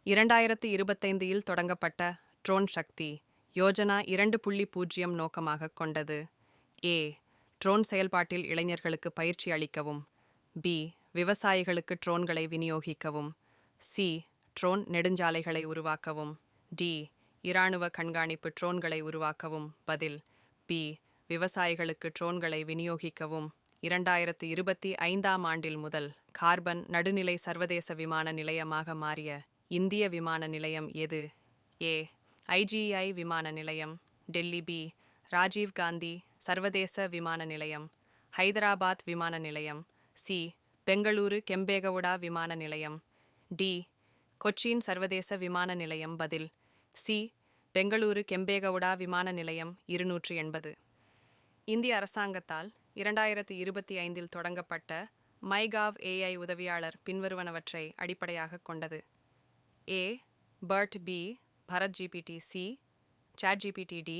2025 தொடங்கப்பட்ட ட்ரோன் சக்தி யோஜனா 2.0 நோக்கமாக கொண்டது. ஏ. ட்ரோன் செயல்பாட்டில் இளைஞர்களுக்கு பயிற்சி அளிக்கவும். பி. விவசாயிகளுக்கு ட்ரோன்களை விநியோகிக்கவும். சி. ட்ரோன் நெடுஞ்சாலைகளை உருவாக்கவும். டி. இராணுவ கண்காணிப்பு ட்ரோன்களை உருவாக்கவும். பதில் பி. விவசாயிகளுக்கு ட்ரோன்களை விநியோகிக்கவும். 2025ஆம் ஆண்டில் முதல் கார்பன் நடுநிலை சர்வதேச விமான நிலையமாக மாறிய இந்திய விமான நிலையம் எது? ஏ. IGI விமான நிலையம், டெல்லி. பி. ராஜீவ் காந்தி சர்வதேச விமான நிலையம், ஹைதராபாத் விமான நிலையம். சி. பெங்களூரு கெம்பேகவுடா விமான நிலையம். டி. கொச்சின் சர்வதேச விமான நிலையம். பதில் சி. பெங்களூரு கெம்பேகவுடா விமான நிலையம் 280. இந்திய அரசாங்கத்தால் 2025இல் தொடங்கப்பட்ட மைகாவ் AI உதவியாளர் பின்வருவனவற்றை அடிப்படையாக கொண்டது. A. Bard. B. Bharat GPT. C. Chat GPT. D.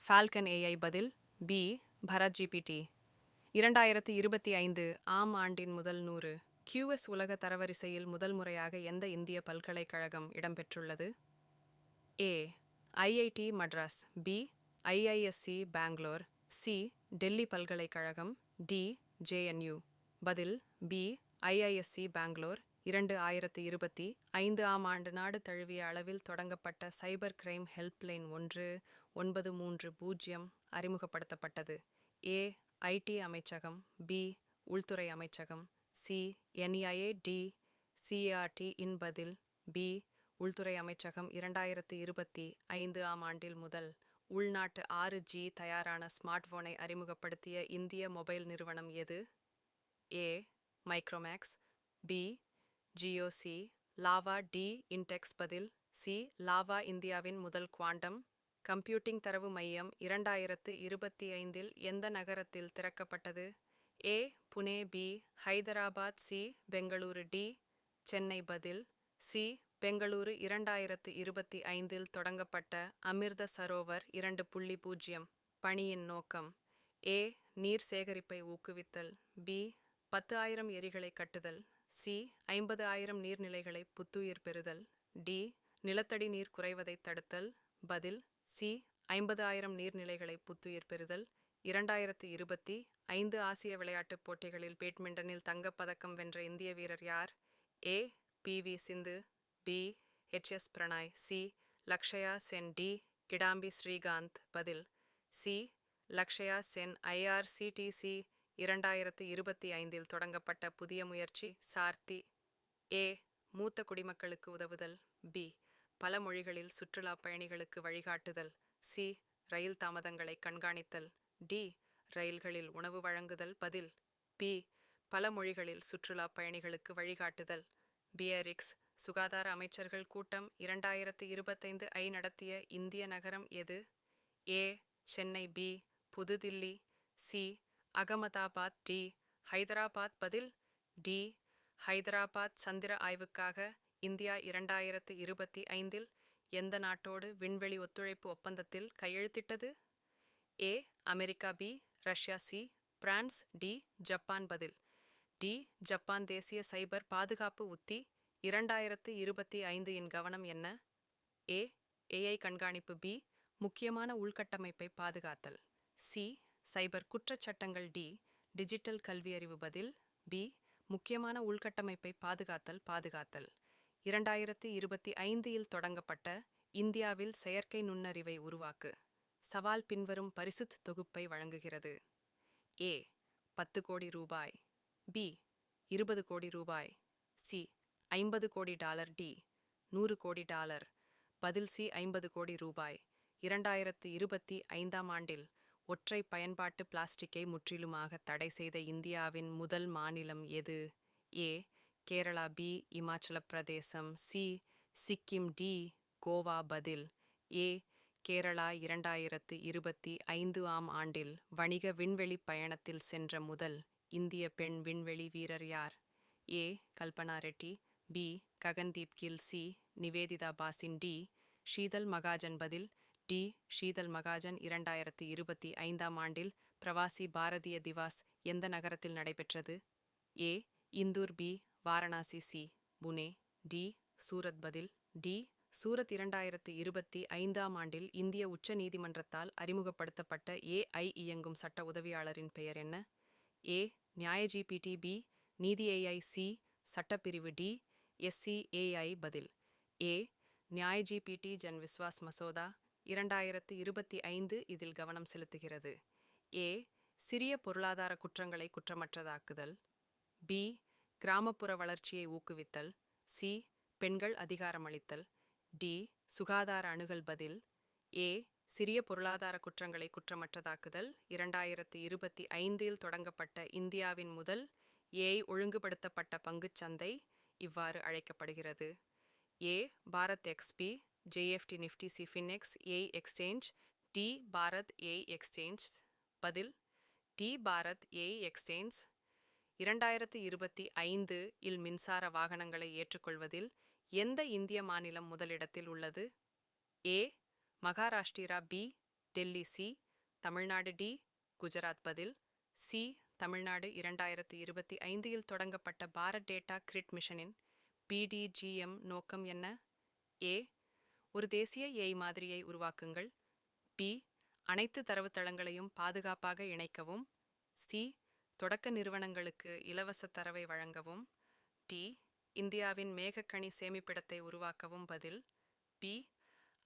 Falcon AI. பதில் பி. பரத் GPT. 2025 ஆம் ஆண்டின் முதல் 100 QS உலக தரவரிசையில் முதல் முறையாக எந்த இந்திய பல்கலைக்கழகம் இடம்பெற்றுள்ளது? A. IIT Madras. B. IISc Bangalore. C. Delhi பல்கலைக்கழகம். டி. JNU. பதில் பி. IISc பெங்களூர். 2025 ஆம் ஆண்டு நாடு தழுவிய அளவில் தொடங்கப்பட்ட சைபர் கிரைம் ஹெல்ப்லைன் 1930 அறிமுகப்படுத்தப்பட்டது. ஏ. IT அமைச்சகம். பி. உள்துறை அமைச்சகம். சி. NIA. டி. CART. இன் பதில் பி. உள்துறை அமைச்சகம். 2025 ஆம் ஆண்டில் முதல் உள்நாட்டு 6G தயாரான ஸ்மார்ட்போனை அறிமுகப்படுத்திய இந்திய மொபைல் நிறுவனம் எது? A. Micromax. B. Jio. C. Lava. D. Intex. பதில் சி. லாவா. இந்தியாவின் முதல் குவாண்டம் கம்ப்யூட்டிங் தரவு மையம் 2025இல் எந்த நகரத்தில் திறக்கப்பட்டது? A. Pune. B. Hyderabad. C. Bengaluru. D. Chennai. பதில் சி. பெங்களூரு. 2025இல் தொடங்கப்பட்ட அமிர்த சரோவர் 2.0 பணியின் நோக்கம். ஏ. நீர் சேகரிப்பை ஊக்குவித்தல். பி. 10,000 ஏரிகளை கட்டுதல். சி. 50,000 நீர்நிலைகளை புத்துயிர் பெறுதல். டி. நிலத்தடி நீர் குறைவதை தடுத்தல். பதில் சி. 50,000 நீர்நிலைகளை புத்துயிர் பெறுதல். 2025 ஆசிய விளையாட்டுப் போட்டிகளில் பேட்மிண்டனில் தங்கப்பதக்கம் வென்ற இந்திய வீரர் யார்? A. PV Sindhu. B. HS Prannoy. C. Lakshya Sen. D. Kidambi Srikanth. பதில் சி. லக்ஷயா சென். IRCTC 2025இல் தொடங்கப்பட்ட புதிய முயற்சி சார்த்தி. ஏ. மூத்த குடிமக்களுக்கு உதவுதல். பி. பல மொழிகளில் சுற்றுலா பயணிகளுக்கு வழிகாட்டுதல். சி. ரயில் தாமதங்களை கண்காணித்தல். டி. ரயில்களில் உணவு வழங்குதல். பதில் பி. பல மொழிகளில் சுற்றுலா பயணிகளுக்கு வழிகாட்டுதல். பியரிக்ஸ் சுகாதார அமைச்சர்கள் கூட்டம் 2025 நடத்திய இந்திய நகரம் எது? ஏ. சென்னை. பி. புதுதில்லி. சி. அகமதாபாத். டி. ஹைதராபாத். பதில் டி. ஹைதராபாத். சந்திர ஆய்வுக்காக இந்தியா 2025இல் எந்த நாட்டோடு விண்வெளி ஒத்துழைப்பு ஒப்பந்தத்தில் கையெழுத்திட்டது? A. America. B. Russia. C. France. D. Japan. பதில் டி. ஜப்பான். தேசிய சைபர் பாதுகாப்பு உத்தி 2025இன் கவனம் என்ன? ஏ. AI கண்காணிப்பு. பி. முக்கியமான உள்கட்டமைப்பை பாதுகாத்தல். சி. சைபர் குற்றச்சட்டங்கள். டி. டிஜிட்டல் கல்வியறிவு. பதில் பி. முக்கியமான உள்கட்டமைப்பை பாதுகாத்தல். 2025இல் தொடங்கப்பட்ட இந்தியாவில் செயற்கை நுண்ணறிவை உருவாக்கு சவால் பின்வரும் பரிசுத் தொகுப்பை வழங்குகிறது. ஏ. 10 கோடி ரூபாய். பி. 20 கோடி ரூபாய். சி. 50 கோடி டாலர். டி. 100 கோடி டாலர். பதில் சி. 50 கோடி ரூபாய். 2025ஆம் ஆண்டில் ஒற்றை பயன்பாட்டு பிளாஸ்டிக்கை முற்றிலுமாக தடை செய்த இந்தியாவின் முதல் மாநிலம் எது? ஏ. கேரளா. பி. இமாச்சல பிரதேசம். சி. சிக்கிம். டி. கோவா. பதில் ஏ. கேரளா. 2025 ஆம் ஆண்டில் வணிக விண்வெளி பயணத்தில் சென்ற முதல் இந்திய பெண் விண்வெளி வீரர் யார்? A. Kalpana Reddy. B. Gagandeep Gill. C. Nivedita Bhasin. D. Sheetal Mahajan. பதில் டி. ஷீதல் மகாஜன். 2025ஆம் ஆண்டில் பிரவாசி பாரதிய திவாஸ் எந்த நகரத்தில் நடைபெற்றது? A. Indore. B. Varanasi. C. Pune. D. Surat. பதில் டி. சூரத் 2025ஆம் ஆண்டில் இந்திய உச்ச நீதிமன்றத்தால் அறிமுகப்படுத்தப்பட்ட ஏஐ இயங்கும் சட்ட உதவியாளரின் பெயர் என்ன? ஏ. நியாய பி. நீதி ஏஐ. சி. சட்டப்பிரிவு டி. SCAI. பதில் ஏ. நியாய ஜன் விஸ்வாஸ் மசோதா 2025 இதில் கவனம் செலுத்துகிறது. ஏ. சிறிய பொருளாதார குற்றங்களை குற்றமற்றதாக்குதல். பி. கிராமப்புற வளர்ச்சியை ஊக்குவித்தல். சி. பெண்கள் அதிகாரமளித்தல். டி. சுகாதார அணுகல். பதில் ஏ. சிறிய பொருளாதார குற்றங்களை குற்றமற்றதாக்குதல். 2025இல் தொடங்கப்பட்ட இந்தியாவின் முதல் ஏஐ ஒழுங்குபடுத்தப்பட்ட பங்குச் சந்தை இவ்வாறு அழைக்கப்படுகிறது. A. Bharat XP. JFT Nifty சிஃபினெக்ஸ் AI exchange. D. Bharat AI exchange. பதில் டி. Bharat AI exchange. 2025 இல் மின்சார வாகனங்களை ஏற்றுக்கொள்வதில் எந்த இந்திய மாநிலம் முதலிடத்தில் உள்ளது? A. Maharashtra. B. Delhi. C. Tamil Nadu. D. Gujarat. பதில் சி. தமிழ்நாடு. 2025இல் தொடங்கப்பட்ட பாரத் டேட்டா கிரிட் மிஷனின் BDGM நோக்கம் என்ன? ஏ. ஒரு தேசிய ஏஐ மாதிரியை உருவாக்குங்கள். பி. அனைத்து தரவுத்தளங்களையும் பாதுகாப்பாக இணைக்கவும். சி. தொடக்க நிறுவனங்களுக்கு இலவச தரவை வழங்கவும். டி. இந்தியாவின் மேகக்கணி சேமிப்பிடத்தை உருவாக்கவும். பதில் பி.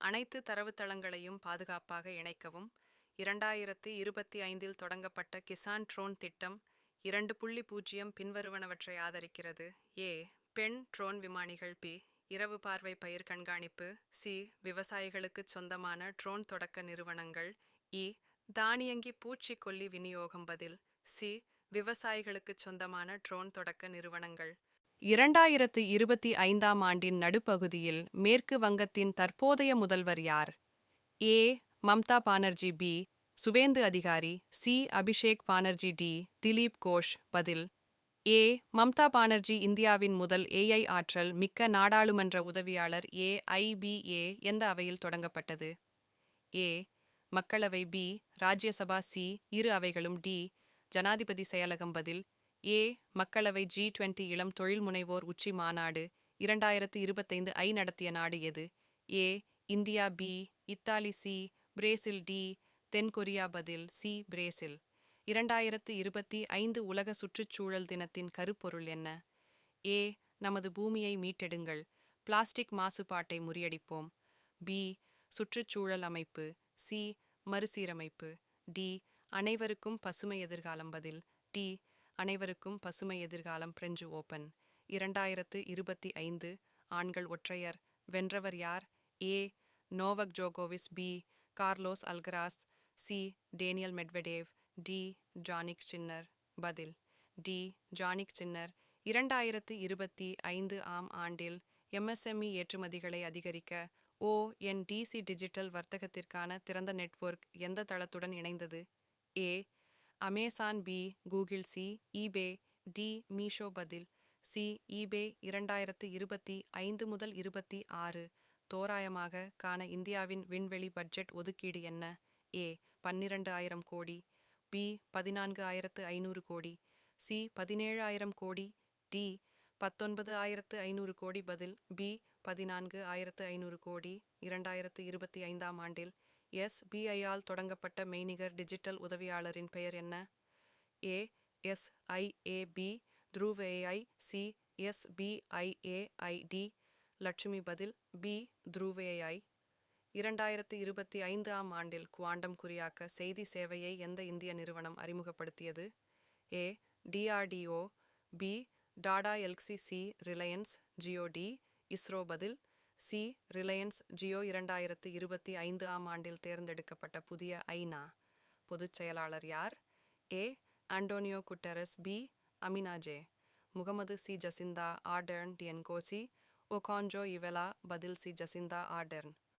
அனைத்து தரவுத்தளங்களையும் பாதுகாப்பாக இணைக்கவும். 2025இல் தொடங்கப்பட்ட கிசான் ட்ரோன் திட்டம் 2.0 பின்வருவனவற்றை ஆதரிக்கிறது. ஏ. பெண் ட்ரோன் விமானிகள். பி. இரவு பார்வை பயிர் கண்காணிப்பு. சி. விவசாயிகளுக்குச் சொந்தமான ட்ரோன் தொடக்க நிறுவனங்கள். இ. தானியங்கி பூச்சிக்கொல்லி விநியோகம். பதில் சி. விவசாயிகளுக்குச் சொந்தமான ட்ரோன் தொடக்க நிறுவனங்கள். 2025ஆம் ஆண்டின் நடுப்பகுதியில் மேற்கு வங்கத்தின் தற்போதைய முதல்வர் யார்? ஏ. மம்தா பானர்ஜி. பி. சுவேந்து அதிகாரி. சி. அபிஷேக் பானர்ஜி. டி. திலீப் கோஷ். பதில் ஏ. மம்தா பானர்ஜி. இந்தியாவின் முதல் ஏஐ ஆற்றல் மிக்க நாடாளுமன்ற உதவியாளர். AIBA எந்த அவையில் தொடங்கப்பட்டது? ஏ. மக்களவை. பி. ராஜ்யசபா. சி. இரு அவைகளும். டி. ஜனாதிபதி செயலகம். பதில் ஏ. மக்களவை. G20 இளம் தொழில் முனைவோர் உச்சி மாநாடு 2025 நடத்திய நாடு எது? A. India. B. Italy. C. Brazil. D. தென்கொரியா. பதில் சி. பிரேசில். 2025 உலக சுற்றுச்சூழல் தினத்தின் கருப்பொருள் என்ன? ஏ. நமது பூமியை மீட்டெடுங்கள். பிளாஸ்டிக் மாசுபாட்டை முறியடிப்போம். பி. சுற்றுச்சூழல் அமைப்பு. சி. மறுசீரமைப்பு. டி. அனைவருக்கும் பசுமை எதிர்காலம். பதில் டி. அனைவருக்கும் பசுமை எதிர்காலம். பிரெஞ்சு ஓபன் 2025 ஆண்கள் ஒற்றையர் வென்றவர் யார்? ஏ. நோவக் ஜோகோவிச். B. Carlos Alcaraz. C. Daniil Medvedev. D. Jannik Sinner. பதில் டி. ஜானிக் சின்னர். 2025ஆம் ஆண்டில் MSME ஏற்றுமதிகளை அதிகரிக்க ONDC டிஜிட்டல் வர்த்தகத்திற்கான திறந்த நெட்வொர்க் எந்த தளத்துடன் இணைந்தது? A. Amazon. B. Google. C. EBay. D. Meesho. பதில் சி. ஈபே. 2025 முதல் 26 தோராயமாக காண இந்தியாவின் விண்வெளி பட்ஜெட் ஒதுக்கீடு என்ன? ஏ. 12,000 கோடி. பி. 14,500 கோடி. சி. 17,000 கோடி. டி. 19,500 கோடி. பதில் பி. 14,500 கோடி. 2025ஆம் ஆண்டில் SBIயால் தொடங்கப்பட்ட மெய்நிகர் டிஜிட்டல் உதவியாளரின் பெயர் என்ன? A. SIAB. Dhruv AI. C. SBIAI. D. Lakshmi. பதில் பி. த்ருவ் AI. 2025ஆம் ஆண்டில் குவாண்டம் குறியாக்க செய்தி சேவையை எந்த இந்திய நிறுவனம் அறிமுகப்படுத்தியது? A. DRDO. B. Tata Elxsi. C. Reliance Jio. D. ISRO. பதில் சி. ரிலையன்ஸ் ஜியோ. 2025ஆம் ஆண்டில் தேர்ந்தெடுக்கப்பட்ட புதிய ஐநா பொதுச் செயலாளர் யார்? A. Antonio Guterres. B. Amina J. Mohammed. C. Jacinda Ardern. D Ngozi. Okonjo Iweala. பதில் சி. Jacinda Ardern.